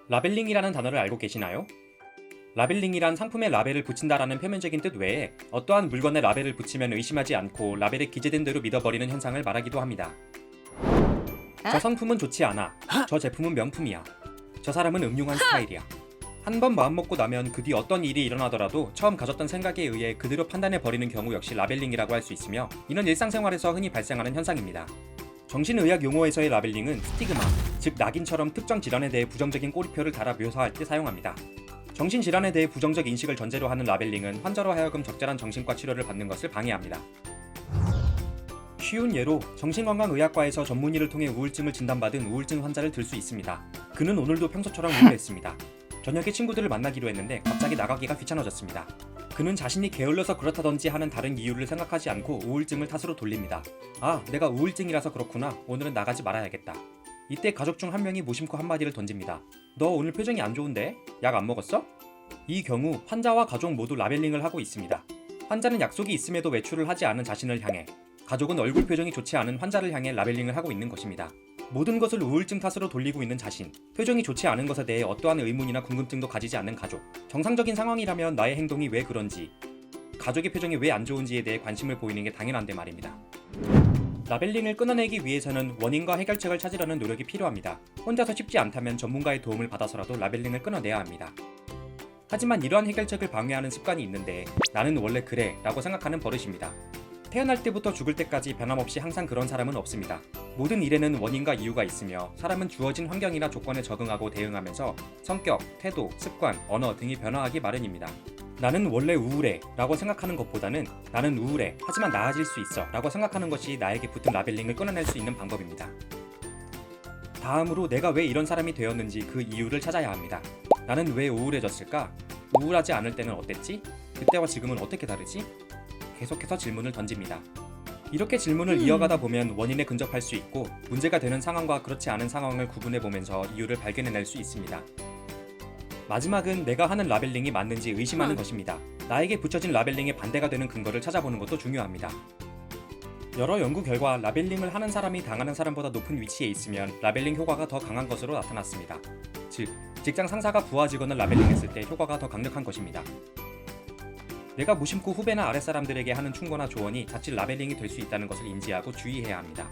라벨링이라는 단어를 알고 계시나요? 라벨링이란 상품에 라벨을 붙인다라는 표면적인 뜻 외에 어떠한 물건에 라벨을 붙이면 의심하지 않고 라벨에 기재된 대로 믿어버리는 현상을 말하기도 합니다. 저 상품은 좋지 않아. 저 제품은 명품이야. 저 사람은 음흉한 스타일이야. 한 번 마음먹고 나면 그 뒤 어떤 일이 일어나더라도 처음 가졌던 생각에 의해 그대로 판단해버리는 경우 역시 라벨링이라고 할 수 있으며, 이는 일상생활에서 흔히 발생하는 현상입니다. 정신의학 용어에서의 라벨링은 스티그마, 즉 낙인처럼 특정 질환에 대해 부정적인 꼬리표를 달아 묘사할 때 사용합니다. 정신질환에 대해 부정적 인식을 전제로 하는 라벨링은 환자로 하여금 적절한 정신과 치료를 받는 것을 방해합니다. 쉬운 예로 정신건강의학과에서 전문의를 통해 우울증을 진단받은 우울증 환자를 들 수 있습니다. 그는 오늘도 평소처럼 우울했습니다. 저녁에 친구들을 만나기로 했는데 갑자기 나가기가 귀찮아졌습니다. 그는 자신이 게을러서 그렇다든지 하는 다른 이유를 생각하지 않고 우울증을 탓으로 돌립니다. 아, 내가 우울증이라서 그렇구나. 오늘은 나가지 말아야겠다. 이때 가족 중 한 명이 무심코 한마디를 던집니다. 너 오늘 표정이 안 좋은데? 약 안 먹었어? 이 경우 환자와 가족 모두 라벨링을 하고 있습니다. 환자는 약속이 있음에도 외출을 하지 않은 자신을 향해, 가족은 얼굴 표정이 좋지 않은 환자를 향해 라벨링을 하고 있는 것입니다. 모든 것을 우울증 탓으로 돌리고 있는 자신, 표정이 좋지 않은 것에 대해 어떠한 의문이나 궁금증도 가지지 않는 가족, 정상적인 상황이라면 나의 행동이 왜 그런지, 가족의 표정이 왜 안 좋은지에 대해 관심을 보이는 게 당연한데 말입니다. 라벨링을 끊어내기 위해서는 원인과 해결책을 찾으려는 노력이 필요합니다. 혼자서 쉽지 않다면 전문가의 도움을 받아서라도 라벨링을 끊어내야 합니다. 하지만 이러한 해결책을 방해하는 습관이 있는데, 나는 원래 그래 라고 생각하는 버릇입니다. 태어날 때부터 죽을 때까지 변함없이 항상 그런 사람은 없습니다. 모든 일에는 원인과 이유가 있으며, 사람은 주어진 환경이나 조건에 적응하고 대응하면서 성격, 태도, 습관, 언어 등이 변화하기 마련입니다. 나는 원래 우울해 라고 생각하는 것보다는 나는 우울해 하지만 나아질 수 있어 라고 생각하는 것이 나에게 붙은 라벨링을 끊어낼 수 있는 방법입니다. 다음으로 내가 왜 이런 사람이 되었는지 그 이유를 찾아야 합니다. 나는 왜 우울해졌을까? 우울하지 않을 때는 어땠지? 그때와 지금은 어떻게 다르지? 계속해서 질문을 던집니다. 이렇게 질문을 이어가다 보면 원인에 근접할 수 있고, 문제가 되는 상황과 그렇지 않은 상황을 구분해보면서 이유를 발견해낼 수 있습니다. 마지막은 내가 하는 라벨링이 맞는지 의심하는 것입니다. 나에게 붙여진 라벨링에 반대가 되는 근거를 찾아보는 것도 중요합니다. 여러 연구 결과 라벨링을 하는 사람이 당하는 사람보다 높은 위치에 있으면 라벨링 효과가 더 강한 것으로 나타났습니다. 즉, 직장 상사가 부하 직원을 라벨링했을 때 효과가 더 강력한 것입니다. 내가 무심코 후배나 아랫사람들에게 하는 충고나 조언이 자칫 라벨링이 될 수 있다는 것을 인지하고 주의해야 합니다.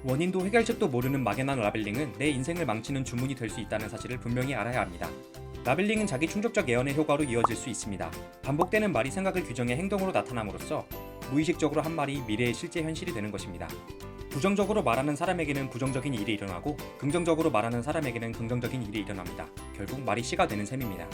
원인도 해결책도 모르는 막연한 라벨링은 내 인생을 망치는 주문이 될 수 있다는 사실을 분명히 알아야 합니다. 라벨링은 자기 충족적 예언의 효과로 이어질 수 있습니다. 반복되는 말이 생각을 규정해 행동으로 나타남으로써 무의식적으로 한 말이 미래의 실제 현실이 되는 것입니다. 부정적으로 말하는 사람에게는 부정적인 일이 일어나고, 긍정적으로 말하는 사람에게는 긍정적인 일이 일어납니다. 결국 말이 씨가 되는 셈입니다.